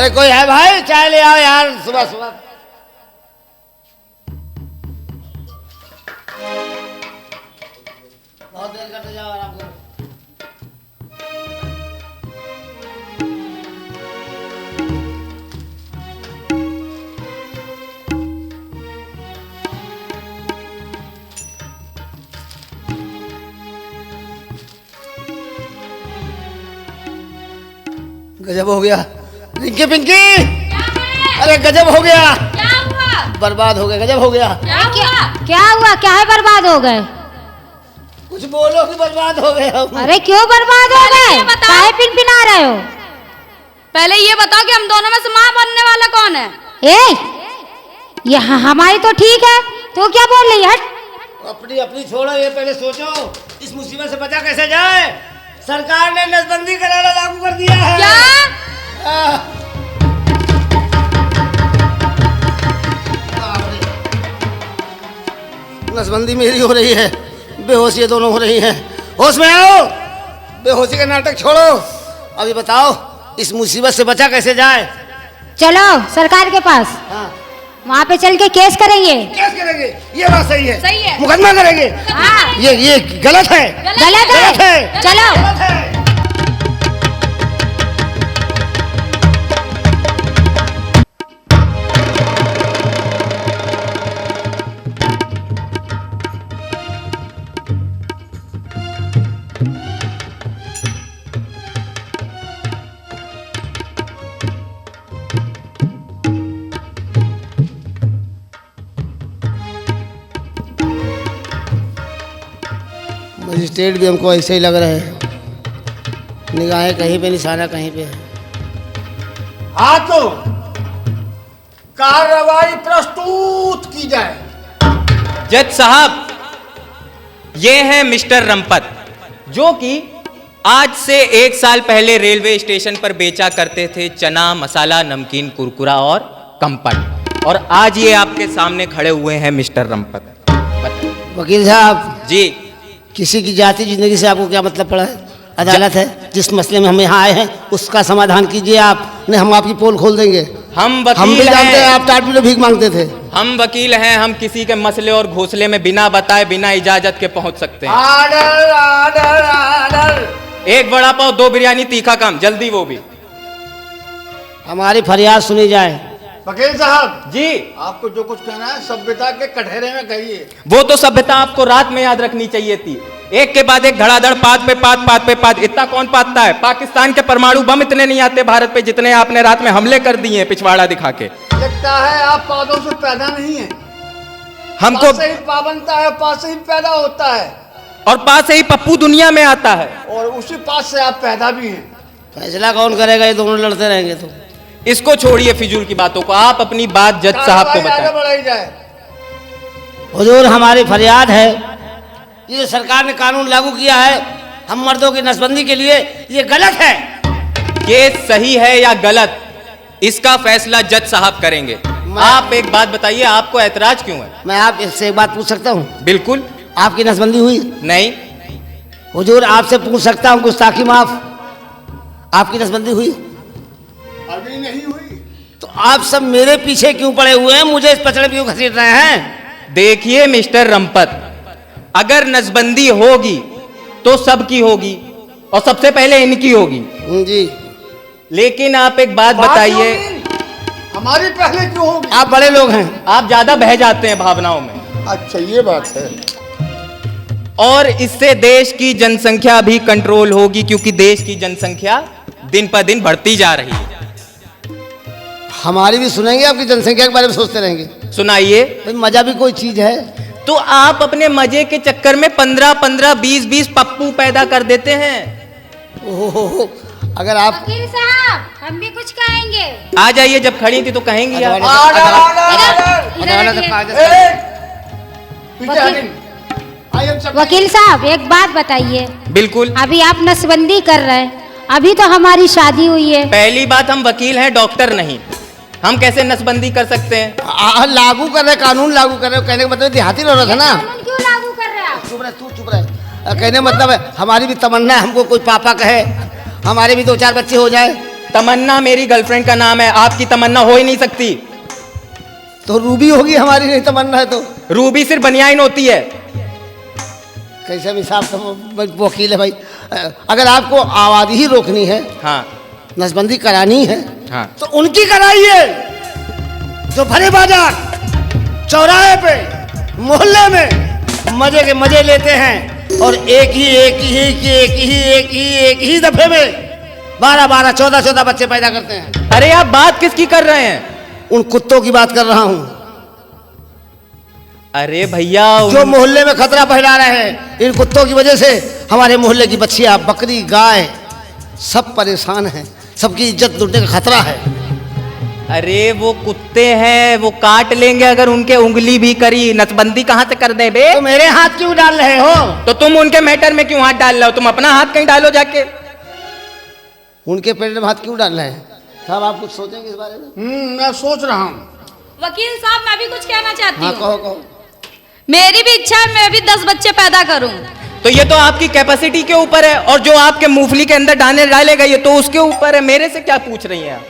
अरे कोई है भाई, चाय ले आओ यार सुबह सुबह। बहुत देर करते जाओ, आराम करो। गजब हो गया रिंकी पिंकी, अरे गजब हो गया। क्या हुआ? बर्बाद हो गए, गजब हो गया। क्या हुआ? क्या हुआ? क्या है बर्बाद हो गए? कुछ बोलो कि बर्बाद हो गए हम। अरे क्यों बर्बाद हो गए? ये बताओ। काहे पिनपिना रहे हो? पहले ये बताओ कि हम दोनों में से मां बनने वाला कौन है? ए, ये हमारी तो ठीक है, तो क्या बोल रही है? हट। अपनी अपनी छोड़ो, ये पहले सोचो इस मुसीबत से बचा कैसे जाए। सरकार ने नसबंदी करारा लागू कर दिया है। क्या? नसबंदी मेरी हो रही है, बेहोशी दोनों हो रही हैं। होश में आओ, बेहोशी का नाटक छोड़ो। अभी बताओ इस मुसीबत से बचा कैसे जाए। चलो सरकार के पास, हाँ। वहाँ पे चल के केस करेंगे। केस करेंगे, ये बात सही है। सही है। मुकदमा करेंगे। हाँ। ये गलत है। गलत है। चलो। गलत है। मजिस्ट्रेट भी हमको ऐसे ही लग रहे हैं, निगाहें कहीं पे, निशाना कहीं पे है। हाँ तो कार्रवाई प्रस्तुत की जाए। जज साहब, ये हैं मिस्टर रंपत, जो कि आज से 1 साल पहले रेलवे स्टेशन पर बेचा करते थे चना मसाला, नमकीन, कुरकुरा और कंपट, और आज ये आपके सामने खड़े हुए हैं मिस्टर रंपत। वकील साहब जी, किसी की जाति जिंदगी से आपको क्या मतलब पड़ा है? अदालत है, जिस मसले में हम यहाँ आए हैं उसका समाधान कीजिए आप, नहीं हम आपकी पोल खोल देंगे। हम भी वकील जानते हैं हैं, आप टाट में भीख मांगते थे। हम वकील हैं, हम किसी के मसले और घोंसले में बिना बताए, बिना इजाजत के पहुंच सकते हैं। Order order order. 1 vada pav, 2 biryani, तीखा कम, जल्दी वो भी। हमारी फरियाद सुनी जाए। वकील साहब जी, आपको जो कुछ कहना है सभ्यता के कटहरे में कहिए। वो तो सभ्यता आपको रात में याद रखनी चाहिए थी। एक के बाद एक धड़ाधड़, पात पे पात, पात पे पात, इतना कौन पातता है? पाकिस्तान के परमाणु बम इतने नहीं आते भारत पे जितने आपने रात में हमले कर दिए हैं पिछवाड़ा दिखा के। लगता है आप पादों से पैदा नहीं है, हमको पास से ही पा बनता है, पास से ही पैदा होता है, और पास से ही पप्पू दुनिया में आता है। और उसी पास से आप पैदा भी हैं। फैसला कौन करेगा? ये दोनों लड़ते रहेंगे तो। इसको छोड़िए फिजूल की बातों को, आप अपनी बात जज साहब को कार्रवाई आगे बताएं। बढ़ाई जाए। हुजूर हमारी फरियाद है, ये जो सरकार ने कानून लागू किया है हम मर्दों की नसबंदी के लिए, ये गलत है। केस सही है या गलत, इसका फैसला जज साहब करेंगे। आप एक बात बताइए, आपको ऐतराज क्यों है? मैं आप इससे एक बात पूछ सकता हूँ? बिल्कुल आपकी नसबंदी हुई? नहीं। हुजूर आपसे पूछ सकता हूँ, गुस्ताखी माफ, आपकी नसबंदी हुई? अभी नहीं हुई तो आप सब मेरे पीछे क्यों पड़े हुए हैं? मुझे इस पचड़े क्यों घसीट रहे हैं? देखिए मिस्टर रंपत, अगर नसबंदी होगी तो सबकी होगी, और सबसे पहले इनकी होगी। जी। लेकिन आप एक बात बताइए, हमारी पहले क्यों होगी? आप बड़े लोग हैं। आप ज्यादा बह जाते हैं भावनाओं में, अच्छा ये बात है। और इससे देश की जनसंख्या भी कंट्रोल होगी, क्योंकि देश की जनसंख्या दिन पर दिन बढ़ती जा रही है। हमारी भी सुनेंगे, आपकी जनसंख्या के बारे में सोचते रहेंगे? सुनाइए। भाई मजा भी कोई चीज है। तो आप अपने मजे के चक्कर में 15-15, 20-20 पप्पू पैदा कर देते हैं। ओहो, अगर आप वकील साहब हम भी कुछ कहेंगे। आ जाइए, जब खड़ी थी तो कहेंगी आप। आर्डर अदालत का कायदा से- पीछे हटिए। I am subject- वकील साहब एक बात बताइए, बिल्कुल। अभी आप नसबंदी कर रहे हैं, अभी तो हमारी शादी हुई है। पहली बात, हम वकील हैं, डॉक्टर नहीं। हम कैसे नसबंदी कर सकते हैं? लागू कर रहे, कानून लागू कर रहे, कहने का मतलब देहाती रह रहा था ना। कानून क्यों लागू कर रहे हैं आप? चुप रहे, तू चुप रहे। कहने मतलब है हमारी भी तमन्ना है, हमको कोई पापा कहे, हमारे भी 2-4 बच्चे हो जाए, तमन्ना मेरी गर्लफ्रेंड का नाम है, आपकी तमन्ना हो ही नहीं सकती। तो रूबी होगी, हमारी नहीं तमन्ना है तो। रूबी सिर्फ बनियाइन होती है। कैसे भी साहब सब वकील है भाई। अगर आपको आबादी ही रोकनी है, हाँ नसबंदी करानी है, हाँ। तो उनकी कराइए जो भरे बाजार, चौराहे पे, मोहल्ले में मजे के मजे लेते हैं और एक ही दफे में 12 14 बच्चे पैदा करते हैं। अरे आप बात किसकी कर रहे हैं? उन कुत्तों की बात कर रहा हूं अरे भैया जो मोहल्ले में खतरा फैला रहे हैं। इन कुत्तों की वजह से हमारे मोहल्ले की बच्चियां, बकरी, गाय सब परेशान हैं, सबकी इज्जत लुटने का खतरा है। अरे वो कुत्ते हैं, वो काट लेंगे अगर उनके उंगली भी करी। नसबंदी कहाँ से कर दे बे? तो मेरे हाथ क्यों डाल रहे हो? तो तुम उनके मैटर में क्यों हाथ डाल रहे हो? तुम अपना हाथ कहीं डालो जाके। उनके पेट में हाथ क्यों डाल रहे हैं? साहब आप कुछ सोचेंगे इस बारे में? मैं सोच रहा हूँ। वकील साहब मैं भी कुछ कहना चाहती हाँ हूँ। कहो। मेरी भी इच्छा है मैं भी 10 बच्चे पैदा करूं। तो ये तो आपकी कैपेसिटी के ऊपर है, और जो आपके मूंगफली के अंदर दाने डालेगा ये तो उसके ऊपर है। मेरे से क्या पूछ रही हैं आप?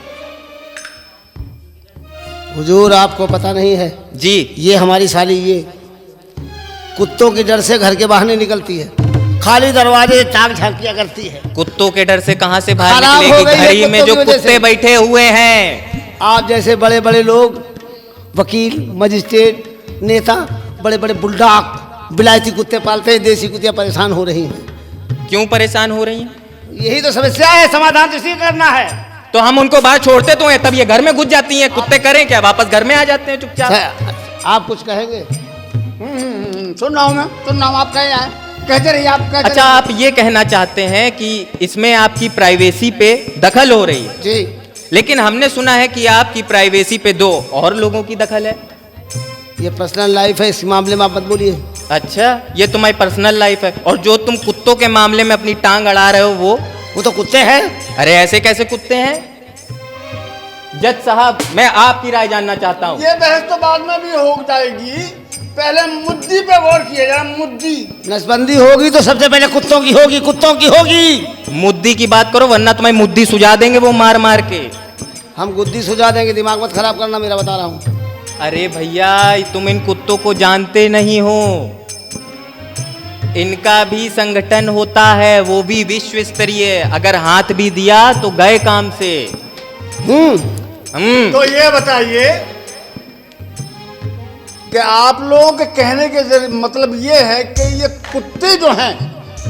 हुजूर आपको पता नहीं है जी, ये हमारी साली ये कुत्तों के डर से घर के बाहर नहीं निकलती है, खाली दरवाजे ताक झांकिया करती है। कुत्तों के डर से कहाँ से बाहर खराब हो निकलेगी? गई है घड़ी में कुत्तों जो की वजह कुत्ते से। बैठे हुए हैं। आप जैसे बड़े बड़े लोग, वकील, मजिस्ट्रेट, नेता, बड़े बड़े बुलडॉग, बिलायती कुत्ते पालते हैं, देसी कुत्तियां परेशान हो रही हैं। क्यों परेशान हो रही हैं? यही तो समस्या है, समाधान तो इसी करना है। तो हम उनको बाहर छोड़ते तो हैं, तब ये घर में घुस जाती हैं। कुत्ते करें क्या? वापस घर में आ जाते हैं चुपचाप। आप कुछ कहेंगे? सुन रहा हूँ मैं, सुन रहा हूँ। आप कहे आए, कहते रहिए, आप कहते अच्छा, आप ये कहना चाहते हैं कि इसमें आपकी प्राइवेसी पे दखल हो रही है। जी, लेकिन हमने सुना है कि आपकी प्राइवेसी पे 2 और लोगों की दखल है। ये पर्सनल लाइफ है, इस मामले में आप मत बोलिए। अच्छा, ये तुम्हारी पर्सनल लाइफ है। और जो तुम कुत्तों के मामले में अपनी टांग अड़ा रहे हो वो तो कुत्ते हैं। अरे ऐसे कैसे कुत्ते हैं? जज साहब, मैं आपकी राय जानना चाहता हूँ। ये बहस तो बाद में भी हो जाएगी, पहले मुद्दी पे गौर किया जाए। मुद्दी नसबंदी होगी तो सबसे पहले कुत्तों की होगी, कुत्तों की होगी। मुद्दी की बात करो, वरना तुम्हारी मुद्दी सुझा देंगे वो मार मार के। हम गुद्दी सुझा देंगे, दिमाग मत खराब करना मेरा, बता रहा हूँ। अरे भैया, तुम इन कुत्तों को जानते नहीं हो। इनका भी संगठन होता है, वो भी विश्व स्तरीय। अगर हाथ भी दिया तो गए काम से। तो ये बताइए कि आप लोगों के कहने के मतलब ये है कि ये कुत्ते जो हैं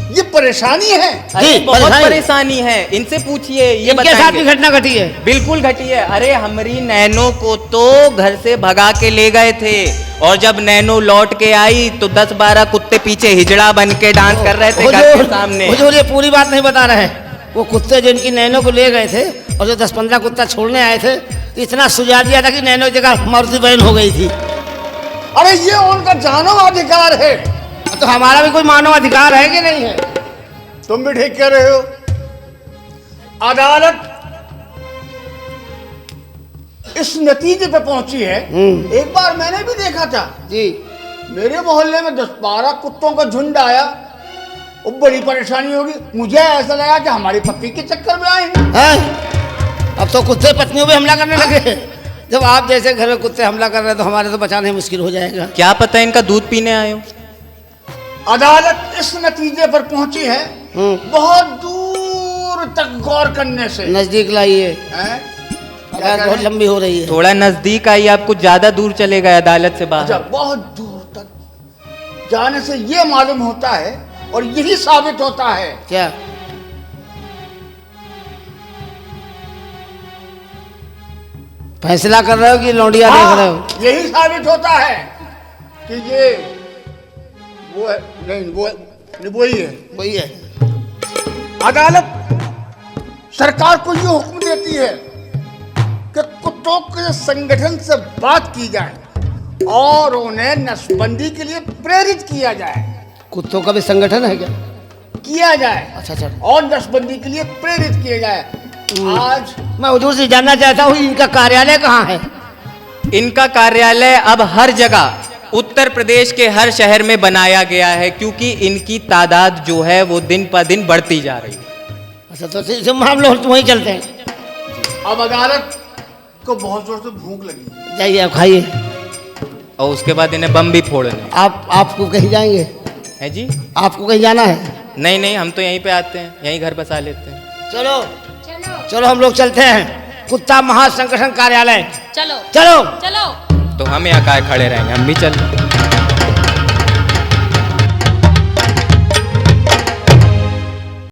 ये परेशानी है। अरे जी, बहुत परेशानी है, इनसे पूछिए, ये इनके साथ भी बताएंगे। घटना घटी है। बिल्कुल घटी है। अरे हमारी नैनो को तो घर से भगा के ले गए थे, और जब नैनो लौट के आई तो 10-12 कुत्ते पीछे हिजड़ा बन के डांस कर रहे थे घर के सामने। हुजूर ये पूरी बात नहीं बता रहे। वो कुत्ते जिनकी नैनो को ले गए थे और जो 10-15 कुत्ता छोड़ने आए थे, इतना सुझा दिया था कि नैनो की जगह मारुति बहन हो गई थी। अरे ये उनका मानव अधिकार है। तो हमारा भी कोई मानव अधिकार है कि नहीं है? तुम भी ठीक कह रहे हो। अदालत इस नतीजे पे पहुंची है। एक बार मैंने भी देखा था जी, मेरे मोहल्ले में 10-12 कुत्तों का झुंड आया, वो बड़ी परेशानी होगी। मुझे ऐसा लगा कि हमारी पप्पी के चक्कर में आएंगे। हैं? अब तो कुत्ते पत्नियों पे हमला करने लगे। जब आप जैसे घर में कुत्ते हमला कर रहे हैं तो हमारे तो बचाने मुश्किल हो जाएगा। क्या पता इनका दूध पीने आए हो। अदालत इस नतीजे पर पहुंची है बहुत दूर तक गौर करने से। नजदीक लाइए, हैं? अदालत बहुत लंबी हो रही है। थोड़ा नजदीक आई, आप कुछ ज्यादा दूर चले गए अदालत से अच्छा, बाहर। बहुत दूर तक जाने से ये मालूम होता है और यही साबित होता है क्या? फैसला कर रहे हो कि लौंडिया देख रहे हो? यही साबित होता है कि ये वो है, नहीं वही है। वही है। अदालत सरकार को ये हुक्म देती है कि कुत्तों के संगठन से बात की जाए और उन्हें नसबंदी के लिए प्रेरित किया जाए। कुत्तों का भी संगठन है क्या? किया जाए अच्छा। और नसबंदी के लिए प्रेरित किया जाए। आज मैं हुजूर से जानना चाहता हूँ, इनका कार्यालय कहाँ है? इनका कार्यालय अब हर जगह उत्तर प्रदेश के हर शहर में बनाया गया है, क्योंकि इनकी तादाद जो है वो दिन पर दिन बढ़ती जा रही है। अच्छा, तो हम लोग वहीं चलते हैं। अब अदालत को बहुत जोर से भूख लगी है। जाइए आप खाइए। और उसके बाद इन्हें बम भी फोड़ने आपको कहीं जाएंगे? है जी? आपको कहीं जाना है? नहीं नहीं, हम तो यहीं पे आते हैं, यहीं घर बसा लेते हैं। चलो चलो हम लोग चलते हैं कुत्ता महासंगठन कार्यालय। चलो चलो चलो। तो हम यहाँ काय खड़े रहेंगे, हम भी चल।